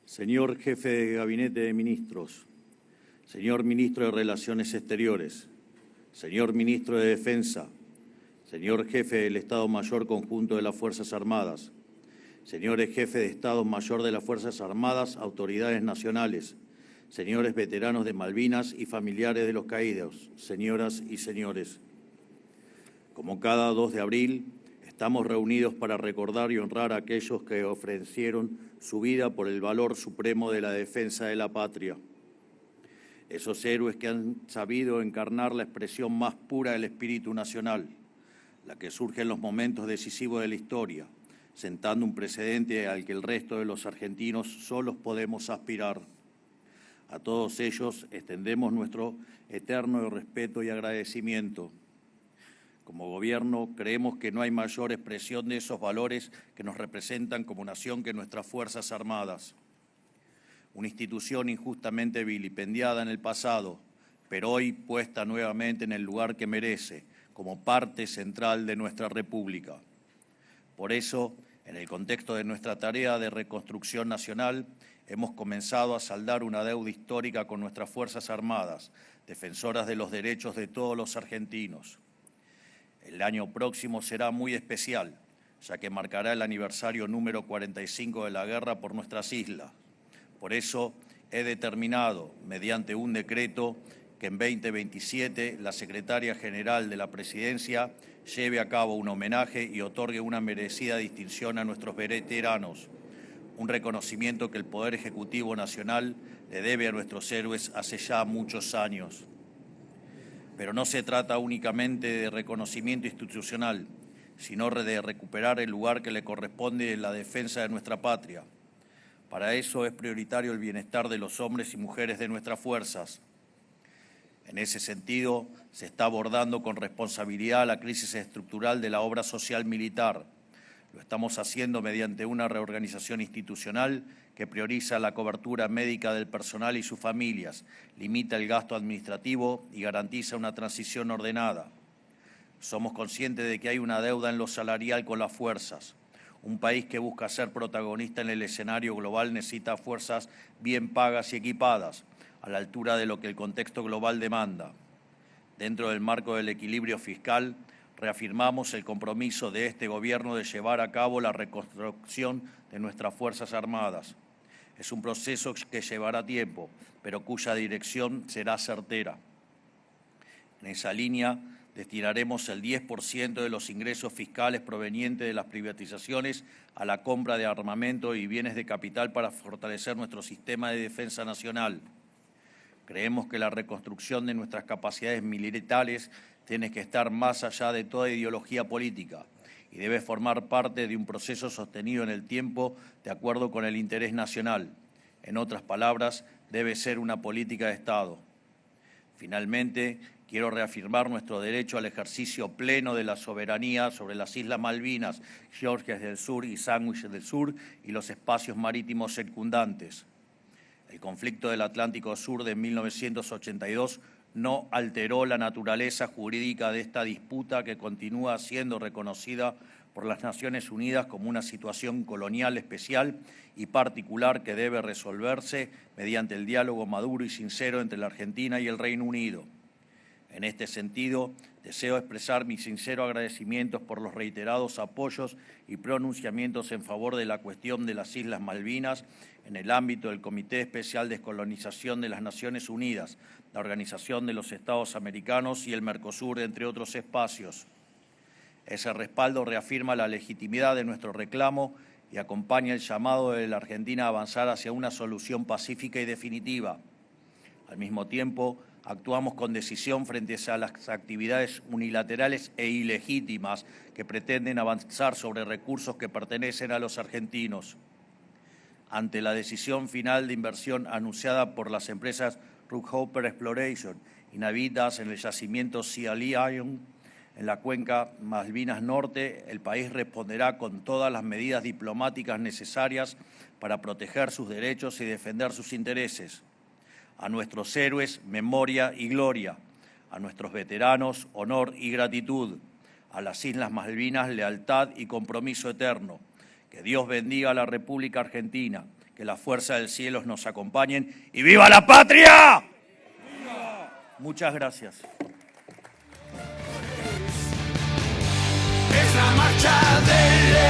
Señor Jefe de Gabinete de Ministros, señor Ministro de Relaciones Exteriores, señor Ministro de Defensa, señor Jefe del Estado Mayor Conjunto de las Fuerzas Armadas, señores Jefes de Estado Mayor de las Fuerzas Armadas, autoridades nacionales, señores veteranos de Malvinas y familiares de los caídos, señoras y señores. Como cada 2 de abril, estamos reunidos para recordar y honrar a aquellos que ofrecieron su vida por el valor supremo de la defensa de la patria. Esos héroes que han sabido encarnar la expresión más pura del espíritu nacional, la que surge en los momentos decisivos de la historia, sentando un precedente al que el resto de los argentinos solos podemos aspirar. A todos ellos extendemos nuestro eterno respeto y agradecimiento. Como Gobierno, creemos que no hay mayor expresión de esos valores que nos representan como nación que nuestras Fuerzas Armadas. Una institución injustamente vilipendiada en el pasado, pero hoy puesta nuevamente en el lugar que merece, como parte central de nuestra República. Por eso, en el contexto de nuestra tarea de reconstrucción nacional, hemos comenzado a saldar una deuda histórica con nuestras Fuerzas Armadas, defensoras de los derechos de todos los argentinos. El año próximo será muy especial, ya que marcará el aniversario número 45 de la guerra por nuestras islas. Por eso he determinado, mediante un decreto, que en 2027 la Secretaria General de la Presidencia lleve a cabo un homenaje y otorgue una merecida distinción a nuestros veteranos, un reconocimiento que el Poder Ejecutivo Nacional le debe a nuestros héroes hace ya muchos años. Pero no se trata únicamente de reconocimiento institucional, sino de recuperar el lugar que le corresponde en la defensa de nuestra patria. Para eso es prioritario el bienestar de los hombres y mujeres de nuestras fuerzas. En ese sentido, se está abordando con responsabilidad la crisis estructural de la obra social militar. Lo estamos haciendo mediante una reorganización institucional que prioriza la cobertura médica del personal y sus familias, limita el gasto administrativo y garantiza una transición ordenada. Somos conscientes de que hay una deuda en lo salarial con las fuerzas. Un país que busca ser protagonista en el escenario global necesita fuerzas bien pagas y equipadas, a la altura de lo que el contexto global demanda. Dentro del marco del equilibrio fiscal, reafirmamos el compromiso de este Gobierno de llevar a cabo la reconstrucción de nuestras Fuerzas Armadas. Es un proceso que llevará tiempo, pero cuya dirección será certera. En esa línea, destinaremos el 10% de los ingresos fiscales provenientes de las privatizaciones a la compra de armamento y bienes de capital para fortalecer nuestro sistema de defensa nacional. Creemos que la reconstrucción de nuestras capacidades militares tiene que estar más allá de toda ideología política y debe formar parte de un proceso sostenido en el tiempo de acuerdo con el interés nacional. En otras palabras, debe ser una política de Estado. Finalmente, quiero reafirmar nuestro derecho al ejercicio pleno de la soberanía sobre las Islas Malvinas, Georgias del Sur y Sandwich del Sur y los espacios marítimos circundantes. El conflicto del Atlántico Sur de 1982 no alteró la naturaleza jurídica de esta disputa que continúa siendo reconocida por las Naciones Unidas como una situación colonial especial y particular que debe resolverse mediante el diálogo maduro y sincero entre la Argentina y el Reino Unido. En este sentido, deseo expresar mis sinceros agradecimientos por los reiterados apoyos y pronunciamientos en favor de la cuestión de las Islas Malvinas en el ámbito del Comité Especial de Descolonización de las Naciones Unidas, la Organización de los Estados Americanos y el Mercosur, entre otros espacios. Ese respaldo reafirma la legitimidad de nuestro reclamo y acompaña el llamado de la Argentina a avanzar hacia una solución pacífica y definitiva. Al mismo tiempo, actuamos con decisión frente a las actividades unilaterales e ilegítimas que pretenden avanzar sobre recursos que pertenecen a los argentinos. Ante la decisión final de inversión anunciada por las empresas Rookhopper Exploration y Navitas en el yacimiento Sea Lion, en la cuenca Malvinas Norte, el país responderá con todas las medidas diplomáticas necesarias para proteger sus derechos y defender sus intereses. A nuestros héroes, memoria y gloria. A nuestros veteranos, honor y gratitud. A las Islas Malvinas, lealtad y compromiso eterno. Que Dios bendiga a la República Argentina, Que las fuerzas del cielo nos acompañen. ¡Y viva la patria! ¡Viva! Muchas gracias. Es la marcha del